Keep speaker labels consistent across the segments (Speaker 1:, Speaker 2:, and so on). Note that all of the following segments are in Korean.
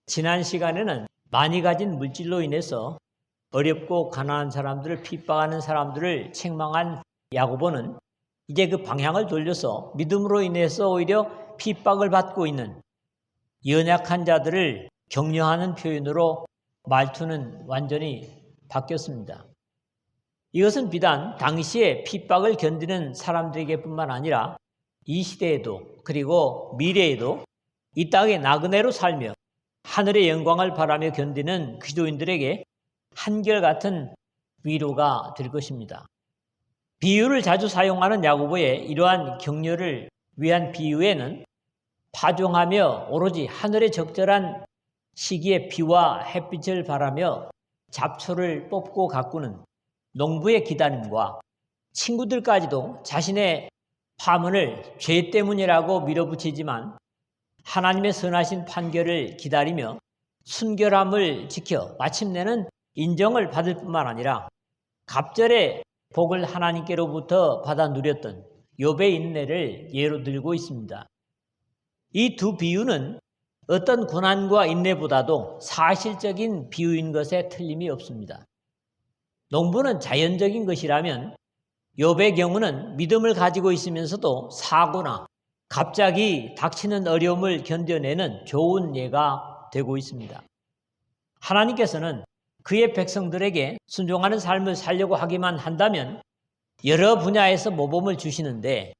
Speaker 1: 지난 시간에는 많이 가진 물질로 인해서 어렵고 가난한 사람들을 핍박하는 사람들을 책망한 야고보는 이제 그 방향을 돌려서 믿음으로 인해서 오히려 핍박을 받고 있는 연약한 자들을 격려하는 표현으로 말투는 완전히 바뀌었습니다. 이것은 비단 당시에 핍박을 견디는 사람들에게뿐만 아니라 이 시대에도 그리고 미래에도 이 땅에 나그네로 살며 하늘의 영광을 바라며 견디는 기도인들에게 한결같은 위로가 될 것입니다. 비유를 자주 사용하는 야고보의 이러한 격려를 위한 비유에는 파종하며 오로지 하늘의 적절한 시기에 비와 햇빛을 바라며 잡초를 뽑고 가꾸는 농부의 기다림과 친구들까지도 자신의 파문을 죄 때문이라고 밀어붙이지만 하나님의 선하신 판결을 기다리며 순결함을 지켜 마침내는 인정을 받을 뿐만 아니라 갑절의 복을 하나님께로부터 받아 누렸던 욥의 인내를 예로 들고 있습니다. 이 두 비유는 어떤 고난과 인내보다도 사실적인 비유인 것에 틀림이 없습니다. 농부는 자연적인 것이라면 욥의 경우는 믿음을 가지고 있으면서도 사고나 갑자기 닥치는 어려움을 견뎌내는 좋은 예가 되고 있습니다. 하나님께서는 그의 백성들에게 순종하는 삶을 살려고 하기만 한다면 여러 분야에서 모범을 주시는데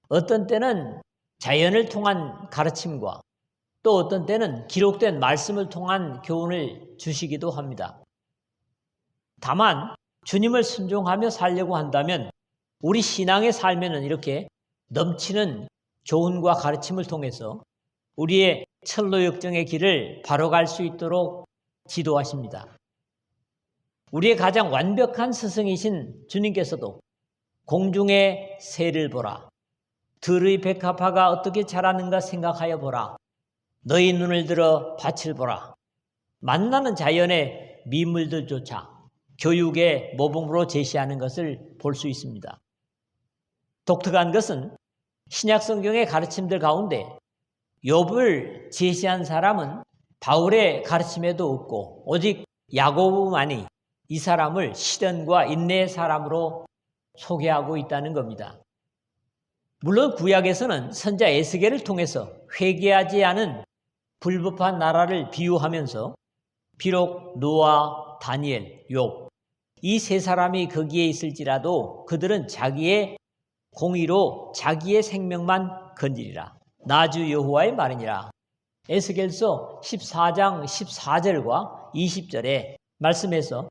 Speaker 1: 어떤 때는 자연을 통한 가르침과 또 어떤 때는 기록된 말씀을 통한 교훈을 주시기도 합니다. 다만 주님을 순종하며 살려고 한다면 우리 신앙의 삶에는 이렇게 넘치는 교훈과 가르침을 통해서 우리의 철로 역정의 길을 바로 갈 수 있도록 지도하십니다. 우리의 가장 완벽한 스승이신 주님께서도 공중의 새를 보라. 들의 백합화가 어떻게 자라는가 생각하여 보라. 너희 눈을 들어 밭을 보라. 만나는 자연의 미물들조차 교육의 모범으로 제시하는 것을 볼 수 있습니다. 독특한 것은 신약 성경의 가르침들 가운데 욥을 제시한 사람은 바울의 가르침에도 없고 오직 야고보만이 이 사람을 시련과 인내의 사람으로 소개하고 있다는 겁니다. 물론 구약에서는 선자 에스겔을 통해서 회개하지 않은 불법한 나라를 비유하면서 비록 노아, 다니엘, 욥 이 세 사람이 거기에 있을지라도 그들은 자기의 공의로 자기의 생명만 건지리라. 나주 여호와의 말이니라. 에스겔서 14장 14절과 20절의 말씀에서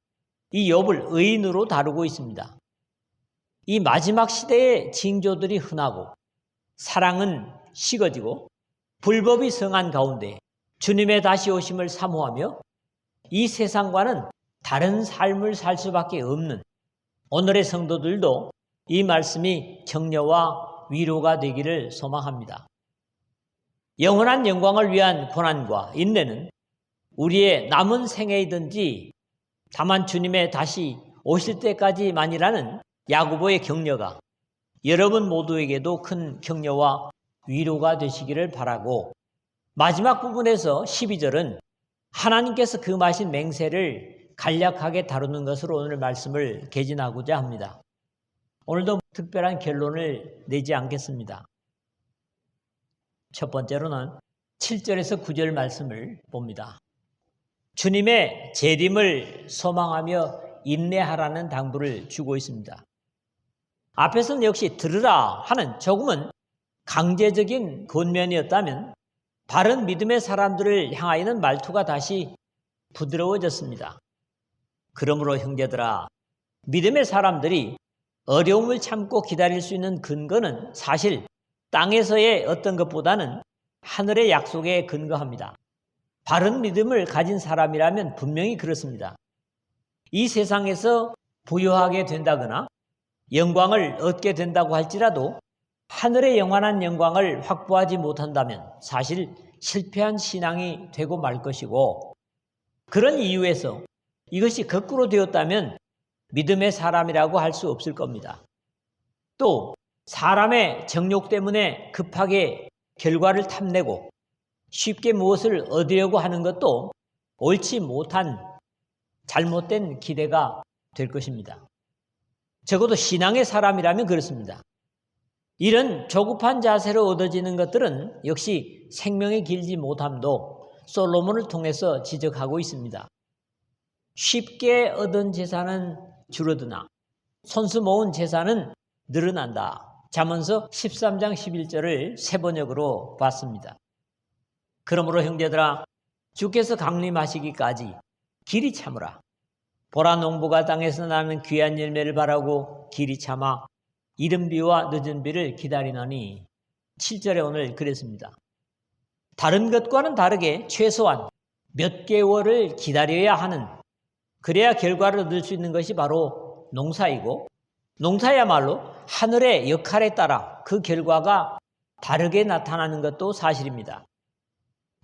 Speaker 1: 이 욥을 의인으로 다루고 있습니다. 이 마지막 시대의 징조들이 흔하고 사랑은 식어지고 불법이 성한 가운데 주님의 다시 오심을 사모하며 이 세상과는 다른 삶을 살 수밖에 없는 오늘의 성도들도 이 말씀이 격려와 위로가 되기를 소망합니다. 영원한 영광을 위한 고난과 인내는 우리의 남은 생애이든지 다만 주님의 다시 오실 때까지만이라는 야고보의 격려가 여러분 모두에게도 큰 격려와 위로가 되시기를 바라고 마지막 부분에서 12절은 하나님께서 금하신 맹세를 간략하게 다루는 것으로 오늘 말씀을 개진하고자 합니다. 오늘도 특별한 결론을 내지 않겠습니다. 첫 번째로는 7절에서 9절 말씀을 봅니다. 주님의 재림을 소망하며 인내하라는 당부를 주고 있습니다. 앞에서는 역시 들으라 하는 조금은 강제적인 권면이었다면 바른 믿음의 사람들을 향하여는 말투가 다시 부드러워졌습니다. 그러므로 형제들아, 믿음의 사람들이 어려움을 참고 기다릴 수 있는 근거는 사실 땅에서의 어떤 것보다는 하늘의 약속에 근거합니다. 바른 믿음을 가진 사람이라면 분명히 그렇습니다. 이 세상에서 부유하게 된다거나 영광을 얻게 된다고 할지라도 하늘의 영원한 영광을 확보하지 못한다면 사실 실패한 신앙이 되고 말 것이고 그런 이유에서 이것이 거꾸로 되었다면 믿음의 사람이라고 할 수 없을 겁니다. 또 사람의 정욕 때문에 급하게 결과를 탐내고 쉽게 무엇을 얻으려고 하는 것도 옳지 못한 잘못된 기대가 될 것입니다. 적어도 신앙의 사람이라면 그렇습니다. 이런 조급한 자세로 얻어지는 것들은 역시 생명이 길지 못함도 솔로몬을 통해서 지적하고 있습니다. 쉽게 얻은 재산은 줄어드나 손수 모은 재산은 늘어난다. 잠언서 13장 11절을 새번역으로 봤습니다. 그러므로 형제들아, 주께서 강림하시기까지 길이 참으라. 보라, 농부가 땅에서 나는 귀한 열매를 바라고 길이 참아 이른 비와 늦은 비를 기다리나니 7절에 오늘 그랬습니다. 다른 것과는 다르게 최소한 몇 개월을 기다려야 하는, 그래야 결과를 얻을 수 있는 것이 바로 농사이고, 농사야말로 하늘의 역할에 따라 그 결과가 다르게 나타나는 것도 사실입니다.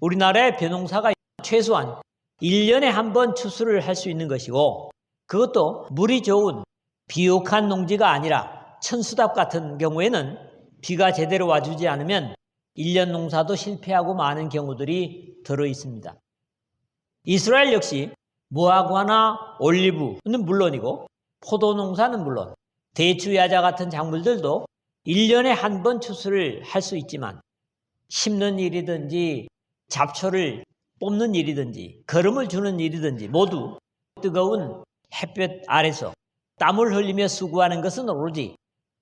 Speaker 1: 우리나라의 벼농사가 최소한 1년에 한 번 추수를 할 수 있는 것이고, 그것도 물이 좋은 비옥한 농지가 아니라 천수답 같은 경우에는 비가 제대로 와주지 않으면 1년 농사도 실패하고 많은 경우들이 들어 있습니다. 이스라엘 역시 무화과나 올리브는 물론이고 포도 농사는 물론 대추, 야자 같은 작물들도 1년에 한 번 추수를 할 수 있지만 심는 일이든지 잡초를 뽑는 일이든지 거름을 주는 일이든지 모두 뜨거운 햇볕 아래서 땀을 흘리며 수고하는 것은 오로지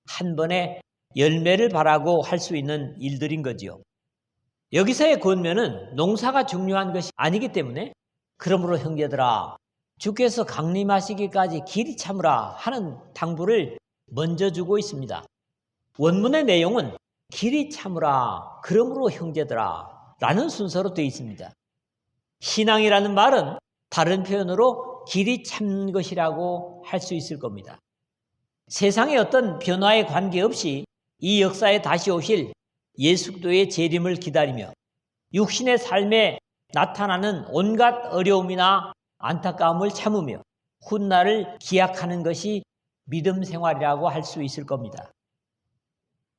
Speaker 1: 한 번에 열매를 바라고 할 수 있는 일들인 거지요. 여기서의 권면은 농사가 중요한 것이 아니기 때문에 그러므로 형제들아, 주께서 강림하시기까지 길이 참으라 하는 당부를 먼저 주고 있습니다. 원문의 내용은 길이 참으라, 그러므로 형제들아 라는 순서로 되어 있습니다. 신앙이라는 말은 다른 표현으로 길이 참는 것이라고 할 수 있을 겁니다. 세상의 어떤 변화에 관계없이 이 역사에 다시 오실 예수 그리스도의 재림을 기다리며 육신의 삶에 나타나는 온갖 어려움이나 안타까움을 참으며 훗날을 기약하는 것이 믿음 생활이라고 할 수 있을 겁니다.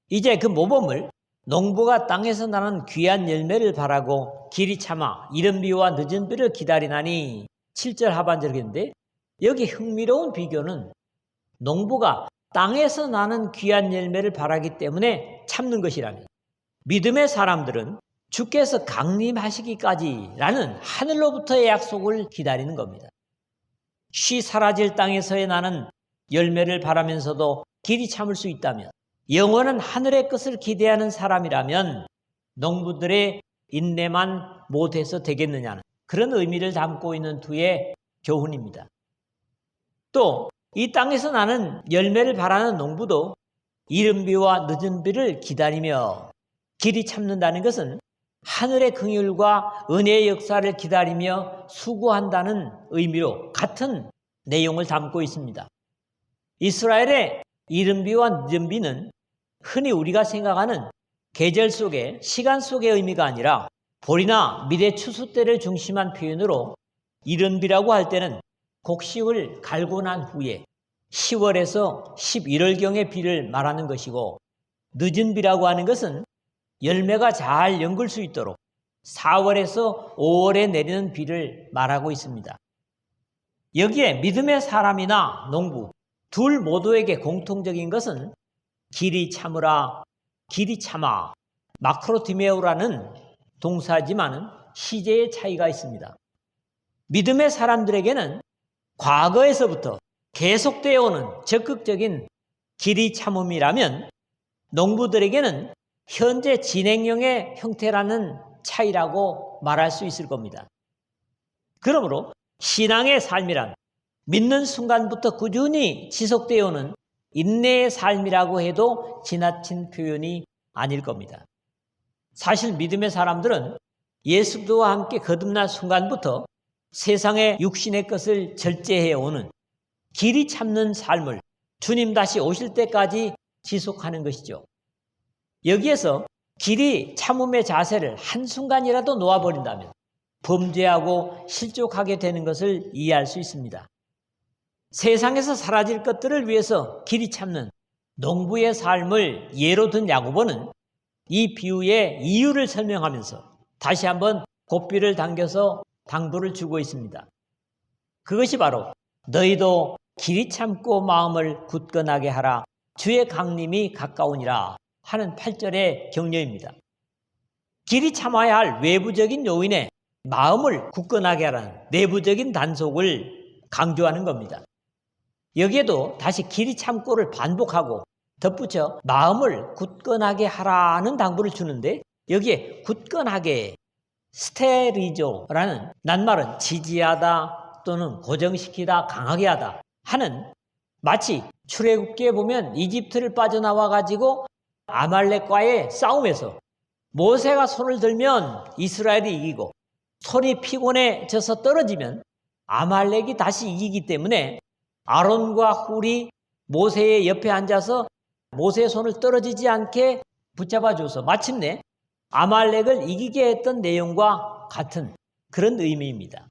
Speaker 1: 이제 그 모범을 농부가 땅에서 나는 귀한 열매를 바라고 길이 참아 이른 비와 늦은 비를 기다리나니 7절 하반절인데, 여기 흥미로운 비교는 농부가 땅에서 나는 귀한 열매를 바라기 때문에 참는 것이라면, 믿음의 사람들은 주께서 강림하시기까지라는 하늘로부터의 약속을 기다리는 겁니다. 쉬 사라질 땅에서의 나는 열매를 바라면서도 길이 참을 수 있다면, 영원한 하늘의 것을 기대하는 사람이라면 농부들의 인내만 못해서 되겠느냐는 그런 의미를 담고 있는 두의 교훈입니다. 또 이 땅에서 나는 열매를 바라는 농부도 이른 비와 늦은 비를 기다리며 길이 참는다는 것은 하늘의 긍휼과 은혜의 역사를 기다리며 수고한다는 의미로 같은 내용을 담고 있습니다. 이스라엘의 이른 비와 늦은 비는 흔히 우리가 생각하는 계절 속의, 시간 속의 의미가 아니라 볼이나 미래 추수 때를 중심한 표현으로, 이른 비라고 할 때는 곡식을 갈고 난 후에 10월에서 11월경의 비를 말하는 것이고, 늦은 비라고 하는 것은 열매가 잘 연글 수 있도록 4월에서 5월에 내리는 비를 말하고 있습니다. 여기에 믿음의 사람이나 농부 둘 모두에게 공통적인 것은 길이 참으라, 길이 참아, 마크로티메오라는 동사지만은 시제의 차이가 있습니다. 믿음의 사람들에게는 과거에서부터 계속되어 오는 적극적인 길이 참음이라면, 농부들에게는 현재 진행형의 형태라는 차이라고 말할 수 있을 겁니다. 그러므로 신앙의 삶이란 믿는 순간부터 꾸준히 지속되어 오는 인내의 삶이라고 해도 지나친 표현이 아닐 겁니다. 사실 믿음의 사람들은 예수 그리스도와 함께 거듭난 순간부터 세상의 육신의 것을 절제해오는 길이 참는 삶을 주님 다시 오실 때까지 지속하는 것이죠. 여기에서 길이 참음의 자세를 한순간이라도 놓아버린다면 범죄하고 실족하게 되는 것을 이해할 수 있습니다. 세상에서 사라질 것들을 위해서 길이 참는 농부의 삶을 예로 든 야고보는 이 비유의 이유를 설명하면서 다시 한번 고삐를 당겨서 당부를 주고 있습니다. 그것이 바로 너희도 길이 참고 마음을 굳건하게 하라. 주의 강림이 가까우니라 하는 8절의 격려입니다. 길이 참아야 할 외부적인 요인에 마음을 굳건하게 하라는 내부적인 단속을 강조하는 겁니다. 여기에도 다시 길이 참고를 반복하고 덧붙여 마음을 굳건하게 하라는 당부를 주는데 여기에 굳건하게 스테리조라는 낱말은 지지하다 또는 고정시키다, 강하게 하다 하는 마치 출애굽기에 보면 이집트를 빠져나와 가지고 아말렉과의 싸움에서 모세가 손을 들면 이스라엘이 이기고 손이 피곤해져서 떨어지면 아말렉이 다시 이기기 때문에 아론과 훌이 모세의 옆에 앉아서 모세의 손을 떨어지지 않게 붙잡아줘서 마침내 아말렉을 이기게 했던 내용과 같은 그런 의미입니다.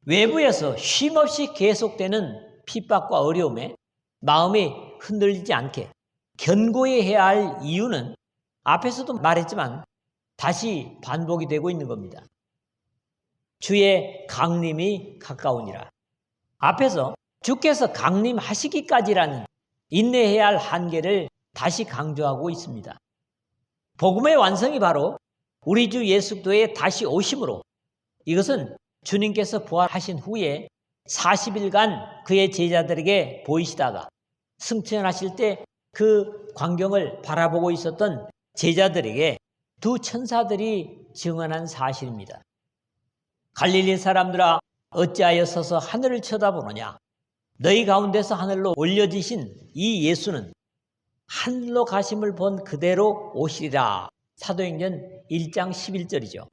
Speaker 1: 외부에서 쉼없이 계속되는 핍박과 어려움에 마음이 흔들리지 않게 견고히 해야 할 이유는 앞에서도 말했지만 다시 반복이 되고 있는 겁니다. 주의 강림이 가까우니라. 앞에서 주께서 강림하시기까지라는 인내해야 할 한계를 다시 강조하고 있습니다. 복음의 완성이 바로 우리 주 예수 그리스도의 다시 오심으로 이것은 주님께서 부활하신 후에 40일간 그의 제자들에게 보이시다가 승천하실 때 그 광경을 바라보고 있었던 제자들에게 두 천사들이 증언한 사실입니다. 갈릴리 사람들아 어찌하여 서서 하늘을 쳐다보느냐. 너희 가운데서 하늘로 올려지신 이 예수는 하늘로 가심을 본 그대로 오시리라. 사도행전 1장 11절이죠.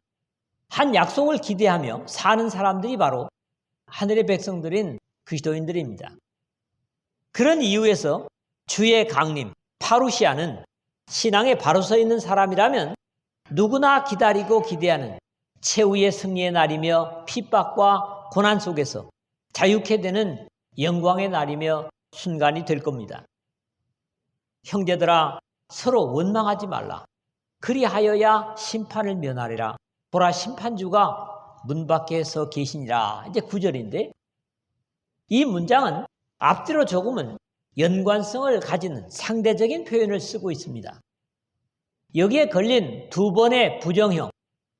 Speaker 1: 한 약속을 기대하며 사는 사람들이 바로 하늘의 백성들인 그리스도인들입니다. 그런 이유에서 주의 강림, 파루시아는 신앙에 바로 서 있는 사람이라면 누구나 기다리고 기대하는 최후의 승리의 날이며 핍박과 고난 속에서 자유케 되는 영광의 날이며 순간이 될 겁니다. 형제들아 서로 원망하지 말라. 그리하여야 심판을 면하리라. 보라 심판주가 문 밖에 서 계시니라. 이제 9절인데 이 문장은 앞뒤로 조금은 연관성을 가지는 상대적인 표현을 쓰고 있습니다. 여기에 걸린 두 번의 부정형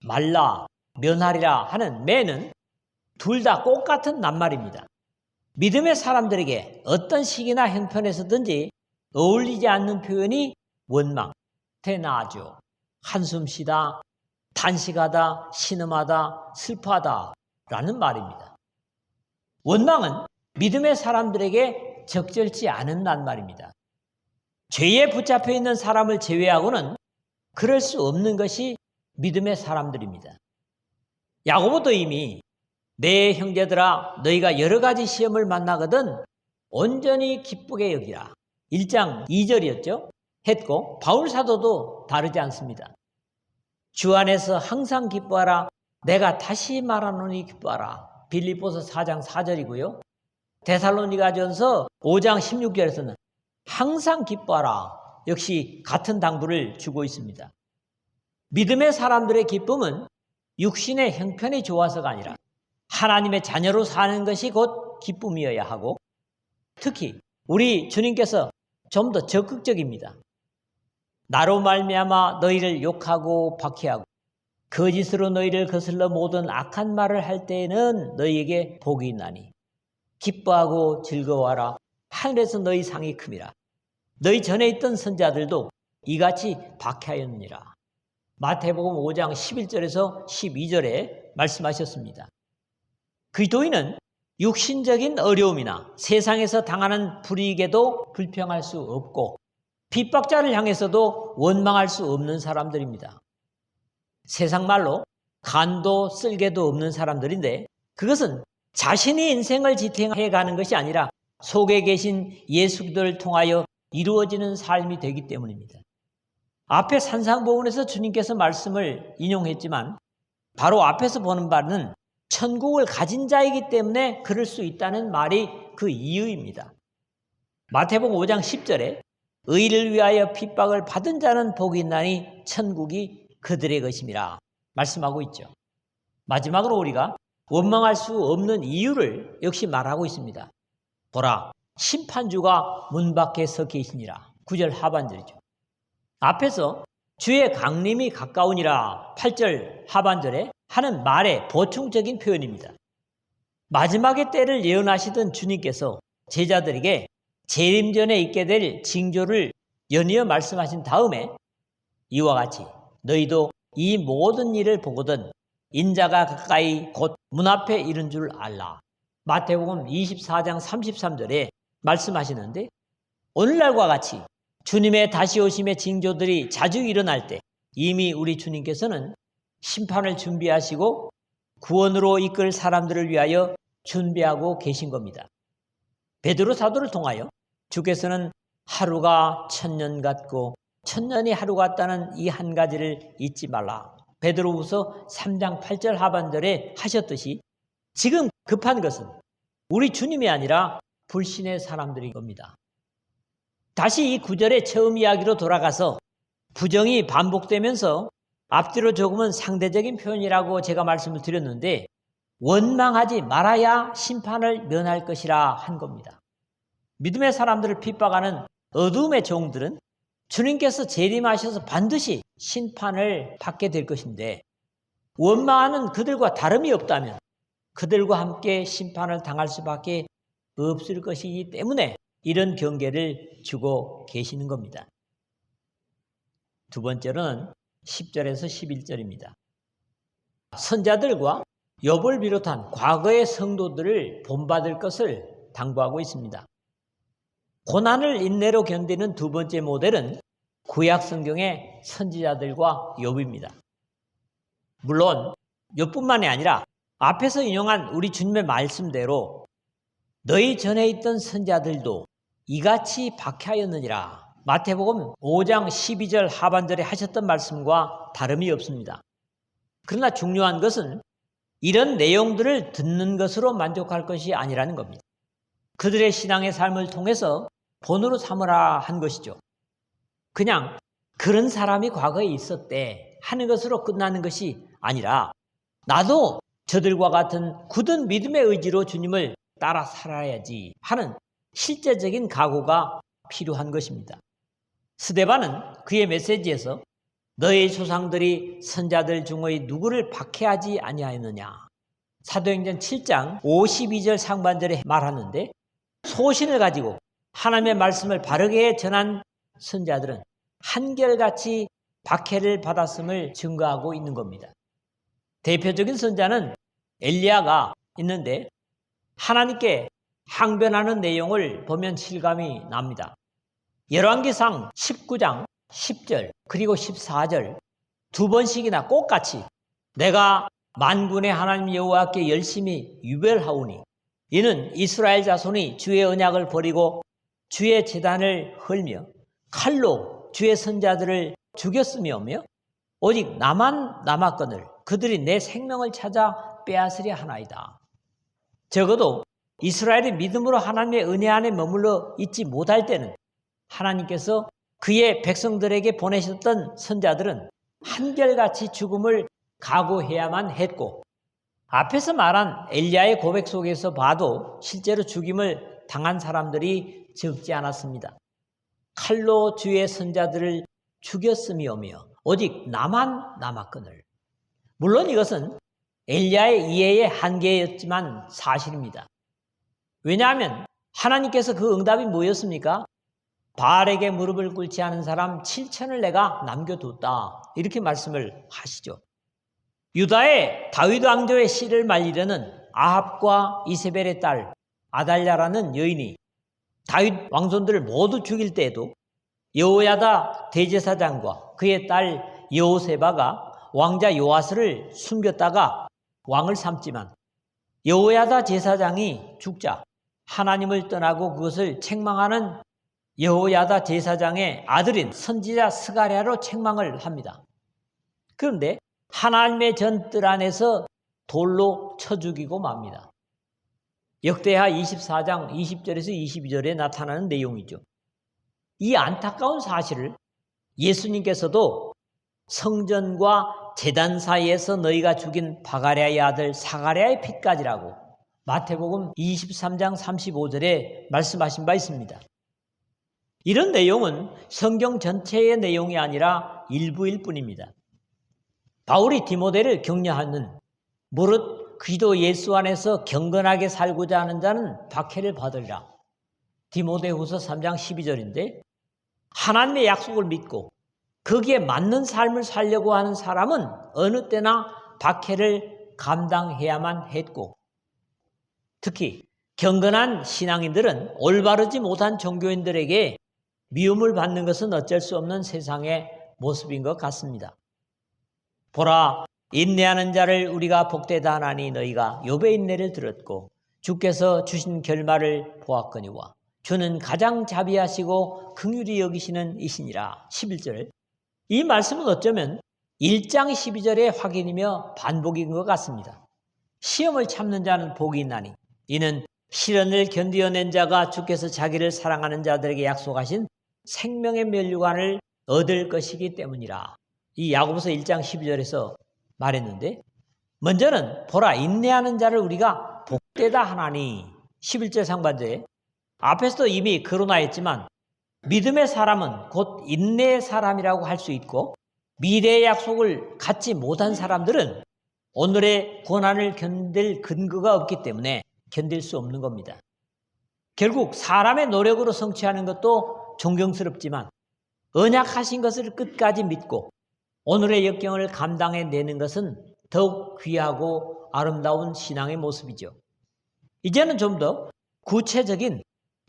Speaker 1: 말라, 면하리라 하는 매는 둘 다 똑같은 낱말입니다. 믿음의 사람들에게 어떤 시기나 형편에서든지 어울리지 않는 표현이 원망, 테나죠. 한숨 쉬다, 단식하다, 신음하다, 슬퍼하다 라는 말입니다. 원망은 믿음의 사람들에게 적절치 않은 낱말입니다. 죄에 붙잡혀 있는 사람을 제외하고는 그럴 수 없는 것이 믿음의 사람들입니다. 야고보도 이미 내 형제들아 너희가 여러 가지 시험을 만나거든 온전히 기쁘게 여기라. 1장 2절이었죠. 했고 바울 사도도 다르지 않습니다. 주 안에서 항상 기뻐하라. 내가 다시 말하노니 기뻐하라. 빌립보서 4장 4절이고요. 데살로니가전서 5장 16절에서는 항상 기뻐하라. 역시 같은 당부를 주고 있습니다. 믿음의 사람들의 기쁨은 육신의 형편이 좋아서가 아니라 하나님의 자녀로 사는 것이 곧 기쁨이어야 하고 특히 우리 주님께서 좀 더 적극적입니다. 나로 말미암아 너희를 욕하고 박해하고 거짓으로 너희를 거슬러 모든 악한 말을 할 때에는 너희에게 복이 있나니 기뻐하고 즐거워하라. 하늘에서 너희 상이 큼이라. 너희 전에 있던 선자들도 이같이 박해하였느니라. 마태복음 5장 11절에서 12절에 말씀하셨습니다. 그리스도인은 육신적인 어려움이나 세상에서 당하는 불이익에도 불평할 수 없고 핍박자를 향해서도 원망할 수 없는 사람들입니다. 세상 말로 간도 쓸개도 없는 사람들인데 그것은 자신이 인생을 지탱해가는 것이 아니라 속에 계신 예수 그리스도를 통하여 이루어지는 삶이 되기 때문입니다. 앞에 산상보훈에서 주님께서 말씀을 인용했지만 바로 앞에서 보는 바는 천국을 가진 자이기 때문에 그럴 수 있다는 말이 그 이유입니다. 마태복음 5장 10절에 의를 위하여 핍박을 받은 자는 복이 있나니 천국이 그들의 것임이라. 말씀하고 있죠. 마지막으로 우리가 원망할 수 없는 이유를 역시 말하고 있습니다. 보라, 심판주가 문 밖에 서 계시니라. 9절 하반절이죠. 앞에서 주의 강림이 가까우니라 8절 하반절에 하는 말의 보충적인 표현입니다. 마지막의 때를 예언하시던 주님께서 제자들에게 재림 전에 있게 될 징조를 연이어 말씀하신 다음에 이와 같이 너희도 이 모든 일을 보거든 인자가 가까이 곧 문 앞에 이른 줄 알라. 마태복음 24장 33절에 말씀하시는데 오늘날과 같이 주님의 다시 오심의 징조들이 자주 일어날 때 이미 우리 주님께서는 심판을 준비하시고 구원으로 이끌 사람들을 위하여 준비하고 계신 겁니다. 베드로 사도를 통하여 주께서는 하루가 천년 같고 천년이 하루 같다는 이 한 가지를 잊지 말라. 베드로후서 3장 8절 하반절에 하셨듯이 지금 급한 것은 우리 주님이 아니라 불신의 사람들인 겁니다. 다시 이 9절의 처음 이야기로 돌아가서 부정이 반복되면서 앞뒤로 조금은 상대적인 표현이라고 제가 말씀을 드렸는데 원망하지 말아야 심판을 면할 것이라 한 겁니다. 믿음의 사람들을 핍박하는 어둠의 종들은 주님께서 재림하셔서 반드시 심판을 받게 될 것인데 원망하는 그들과 다름이 없다면 그들과 함께 심판을 당할 수밖에 없을 것이기 때문에 이런 경계를 주고 계시는 겁니다. 두 번째로는 10절에서 11절입니다. 선자들과 욥을 비롯한 과거의 성도들을 본받을 것을 당부하고 있습니다. 고난을 인내로 견디는 두 번째 모델은 구약 성경의 선지자들과 욥입니다. 물론 욥뿐만이 아니라 앞에서 인용한 우리 주님의 말씀대로 너희 전에 있던 선자들도 이같이 박해하였느니라. 마태복음 5장 12절 하반절에 하셨던 말씀과 다름이 없습니다. 그러나 중요한 것은 이런 내용들을 듣는 것으로 만족할 것이 아니라는 겁니다. 그들의 신앙의 삶을 통해서 본으로 삼으라 한 것이죠. 그냥 그런 사람이 과거에 있었대 하는 것으로 끝나는 것이 아니라 나도 저들과 같은 굳은 믿음의 의지로 주님을 따라 살아야지 하는 실제적인 각오가 필요한 것입니다. 스데반은 그의 메시지에서 너희 조상들이 선자들 중의 누구를 박해하지 아니하였느냐. 사도행전 7장 52절 상반절에 말하는데 소신을 가지고 하나님의 말씀을 바르게 전한 선자들은 한결같이 박해를 받았음을 증거하고 있는 겁니다. 대표적인 선자는 엘리야가 있는데 하나님께 항변하는 내용을 보면 실감이 납니다. 열왕기상 19장 10절 그리고 14절 두 번씩이나 똑같이 내가 만군의 하나님 여호와께 열심히 유별하오니 이는 이스라엘 자손이 주의 언약을 버리고 주의 제단을 헐며 칼로 주의 선자들을 죽였으며며 오직 나만 남았거늘 그들이 내 생명을 찾아 빼앗으려 하나이다. 적어도 이스라엘이 믿음으로 하나님의 은혜 안에 머물러 있지 못할 때는 하나님께서 그의 백성들에게 보내셨던 선자들은 한결같이 죽음을 각오해야만 했고 앞에서 말한 엘리야의 고백 속에서 봐도 실제로 죽임을 당한 사람들이 적지 않았습니다. 칼로 주의 선자들을 죽였으며며 오직 나만 남았거늘. 물론 이것은 엘리야의 이해의 한계였지만 사실입니다. 왜냐하면 하나님께서 그 응답이 뭐였습니까? 바알에게 무릎을 꿇지 않은 사람 7천을 내가 남겨뒀다. 이렇게 말씀을 하시죠. 유다의 다윗 왕조의 씨를 말리려는 아합과 이세벨의 딸 아달랴라는 여인이 다윗 왕손들을 모두 죽일 때에도 여호야다 대제사장과 그의 딸 여호세바가 왕자 요아스를 숨겼다가 왕을 삼지만 여호야다 제사장이 죽자 하나님을 떠나고 그것을 책망하는 여호야다 제사장의 아들인 선지자 스가랴로 책망을 합니다. 그런데 하나님의 전뜰 안에서 돌로 쳐 죽이고 맙니다. 역대하 24장 20절에서 22절에 나타나는 내용이죠. 이 안타까운 사실을 예수님께서도 성전과 제단 사이에서 너희가 죽인 바가랴의 아들 사가랴의 피까지라고 마태복음 23장 35절에 말씀하신 바 있습니다. 이런 내용은 성경 전체의 내용이 아니라 일부일 뿐입니다. 바울이 디모데를 격려하는 무릇 그리스도 예수 안에서 경건하게 살고자 하는 자는 박해를 받으리라. 디모데후서 3장 12절인데 하나님의 약속을 믿고 거기에 맞는 삶을 살려고 하는 사람은 어느 때나 박해를 감당해야만 했고 특히 경건한 신앙인들은 올바르지 못한 종교인들에게 미움을 받는 것은 어쩔 수 없는 세상의 모습인 것 같습니다. 보라, 인내하는 자를 우리가 복되다 하나니 너희가 욥의 인내를 들었고 주께서 주신 결말을 보았거니와 주는 가장 자비하시고 긍휼히 여기시는 이시니라. 11절. 이 말씀은 어쩌면 1장 12절의 확인이며 반복인 것 같습니다. 시험을 참는 자는 복이 있나니 이는 시련을 견디어낸 자가 주께서 자기를 사랑하는 자들에게 약속하신 생명의 면류관을 얻을 것이기 때문이라. 이 야고보서 1장 12절에서 말했는데 먼저는 보라 인내하는 자를 우리가 복되다 하나니 11절 상반절에 앞에서도 이미 거론하였지만 믿음의 사람은 곧 인내의 사람이라고 할 수 있고 미래의 약속을 갖지 못한 사람들은 오늘의 고난을 견딜 근거가 없기 때문에 견딜 수 없는 겁니다. 결국 사람의 노력으로 성취하는 것도 존경스럽지만 언약하신 것을 끝까지 믿고 오늘의 역경을 감당해내는 것은 더욱 귀하고 아름다운 신앙의 모습이죠. 이제는 좀 더 구체적인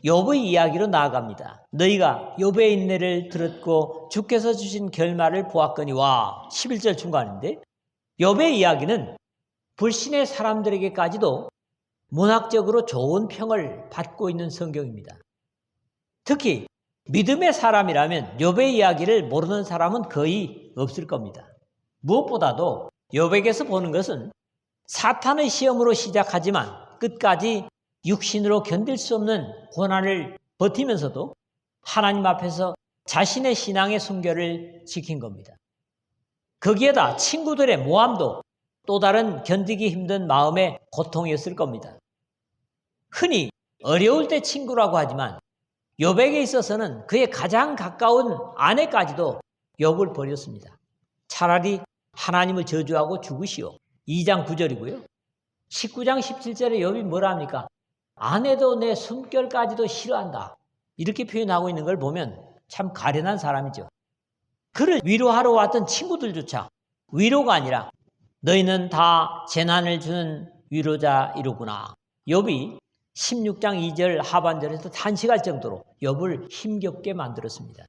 Speaker 1: 욥의 이야기로 나아갑니다. 너희가 욥의 인내를 들었고 주께서 주신 결말을 보았거니와 11절 중간인데 욥의 이야기는 불신의 사람들에게까지도 문학적으로 좋은 평을 받고 있는 성경입니다. 특히 믿음의 사람이라면 욥의 이야기를 모르는 사람은 거의 없을 겁니다. 무엇보다도 욥에게서 보는 것은 사탄의 시험으로 시작하지만 끝까지 육신으로 견딜 수 없는 고난을 버티면서도 하나님 앞에서 자신의 신앙의 순결을 지킨 겁니다. 거기에다 친구들의 모함도 또 다른 견디기 힘든 마음의 고통이었을 겁니다. 흔히 어려울 때 친구라고 하지만 욥에게 있어서는 그의 가장 가까운 아내까지도 욥을 버렸습니다. 차라리 하나님을 저주하고 죽으시오. 2장 9절이고요. 19장 17절에 욥이 뭐라 합니까? 아내도 내 숨결까지도 싫어한다. 이렇게 표현하고 있는 걸 보면 참 가련한 사람이죠. 그를 위로하러 왔던 친구들조차 위로가 아니라 너희는 다 재난을 주는 위로자이로구나. 욥이 16장 2절 하반절에서 탄식할 정도로 욥을 힘겹게 만들었습니다.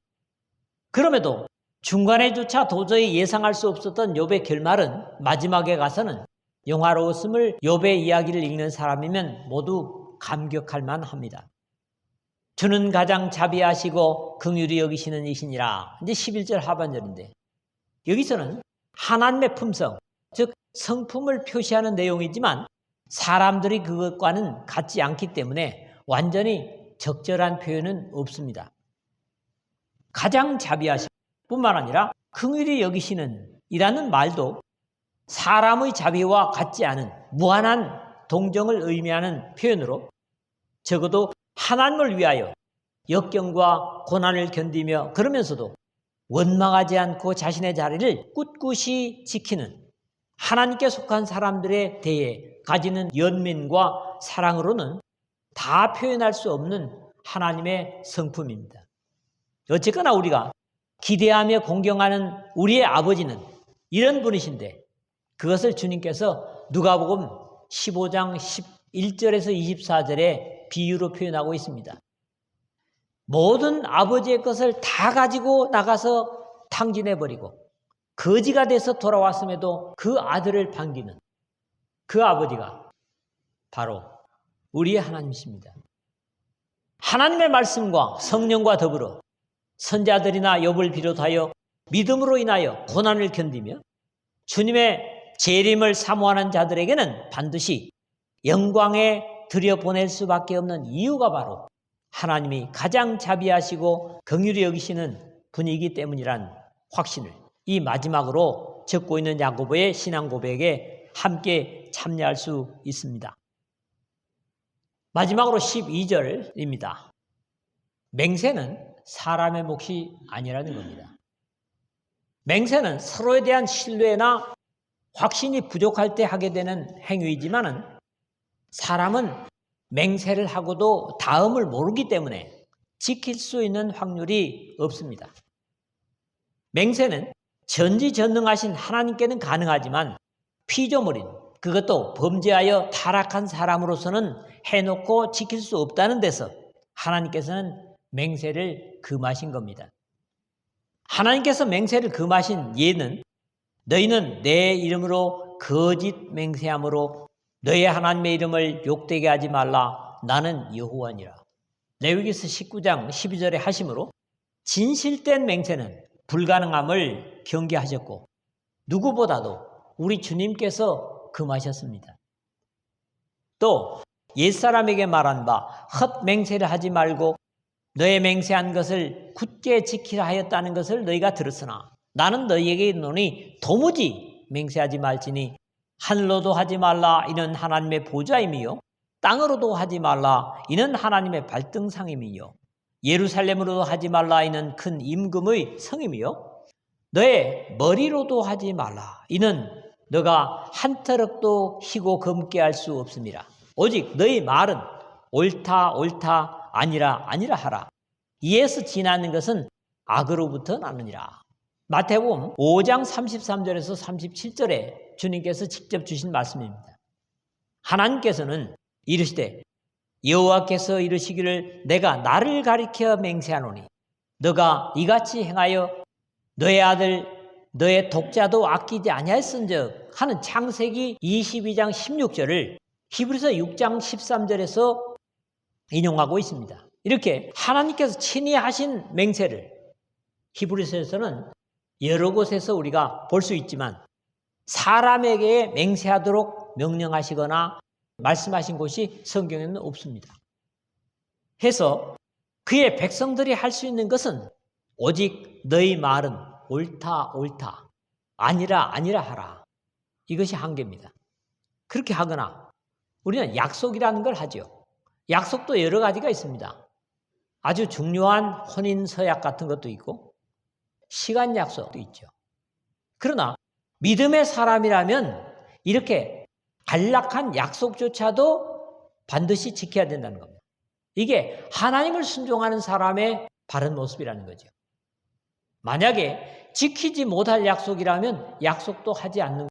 Speaker 1: 그럼에도 중간에조차 도저히 예상할 수 없었던 욥의 결말은 마지막에 가서는 영화로웠음을 욥의 이야기를 읽는 사람이면 모두 감격할 만합니다. 주는 가장 자비하시고 긍휼히 여기시는 이시니라. 이제 11절 하반절인데 여기서는 하나님의 품성, 즉 성품을 표시하는 내용이지만 사람들이 그것과는 같지 않기 때문에 완전히 적절한 표현은 없습니다. 가장 자비하시고 뿐만 아니라 긍휼히 여기시는 이라는 말도 사람의 자비와 같지 않은 무한한 동정을 의미하는 표현으로 적어도 하나님을 위하여 역경과 고난을 견디며 그러면서도 원망하지 않고 자신의 자리를 꿋꿋이 지키는 하나님께 속한 사람들에 대해 가지는 연민과 사랑으로는 다 표현할 수 없는 하나님의 성품입니다. 어쨌거나 우리가 기대하며 공경하는 우리의 아버지는 이런 분이신데 그것을 주님께서 누가복음 15장 11절에서 24절에 비유로 표현하고 있습니다. 모든 아버지의 것을 다 가지고 나가서 탕진해버리고 거지가 돼서 돌아왔음에도 그 아들을 반기는 그 아버지가 바로 우리의 하나님이십니다. 하나님의 말씀과 성령과 더불어 선자들이나 욥을 비롯하여 믿음으로 인하여 고난을 견디며 주님의 재림을 사모하는 자들에게는 반드시 영광에 들여보낼 수밖에 없는 이유가 바로 하나님이 가장 자비하시고 긍휼히 여기시는 분이기 때문이란 확신을 이 마지막으로 적고 있는 야고보의 신앙 고백에 함께 참여할 수 있습니다. 마지막으로 12절입니다. 맹세는 사람의 몫이 아니라는 겁니다. 맹세는 서로에 대한 신뢰나 확신이 부족할 때 하게 되는 행위이지만은 사람은 맹세를 하고도 다음을 모르기 때문에 지킬 수 있는 확률이 없습니다. 맹세는 전지전능하신 하나님께는 가능하지만 피조물인, 그것도 범죄하여 타락한 사람으로서는 해놓고 지킬 수 없다는 데서 하나님께서는 맹세를 금하신 겁니다. 하나님께서 맹세를 금하신 예는 너희는 내 이름으로 거짓 맹세함으로 너희 하나님의 이름을 욕되게 하지 말라. 나는 여호와니라. 레위기서 19장 12절에 하심으로 진실된 맹세는 불가능함을 경계하셨고 누구보다도 우리 주님께서 금하셨습니다. 또 옛사람에게 말한 바 헛맹세를 하지 말고 너의 맹세한 것을 굳게 지키라 하였다는 것을 너희가 들었으나 나는 너희에게 이르노니 도무지 맹세하지 말지니 하늘로도 하지 말라 이는 하나님의 보좌임이요 땅으로도 하지 말라 이는 하나님의 발등상임이요 예루살렘으로도 하지 말라 이는 큰 임금의 성임이요 너의 머리로도 하지 말라 이는 너가 한 터럭도 희고 검게 할 수 없음이라. 오직 너희 말은 옳다 옳다 아니라 아니라 하라. 이에서 지나는 것은 악으로부터 나느니라. 마태복음 5장 33절에서 37절에 주님께서 직접 주신 말씀입니다. 하나님께서는 이르시되 여호와께서 이르시기를 내가 나를 가리켜 맹세하노니 너가 이같이 행하여 너의 아들 너의 독자도 아끼지 아니하였은즉 하는 창세기 22장 16절을 히브리서 6장 13절에서 인용하고 있습니다. 이렇게 하나님께서 친히 하신 맹세를 히브리서에서는 여러 곳에서 우리가 볼 수 있지만 사람에게 맹세하도록 명령하시거나 말씀하신 곳이 성경에는 없습니다. 해서 그의 백성들이 할 수 있는 것은 오직 너희 말은 옳다 옳다 아니라 아니라 하라. 이것이 한계입니다. 그렇게 하거나 우리는 약속이라는 걸 하죠. 약속도 여러 가지가 있습니다. 아주 중요한 혼인 서약 같은 것도 있고 시간 약속도 있죠. 그러나 믿음의 사람이라면 이렇게 간략한 약속조차도 반드시 지켜야 된다는 겁니다. 이게 하나님을 순종하는 사람의 바른 모습이라는 거죠. 만약에 지키지 못할 약속이라면 약속도 하지 않는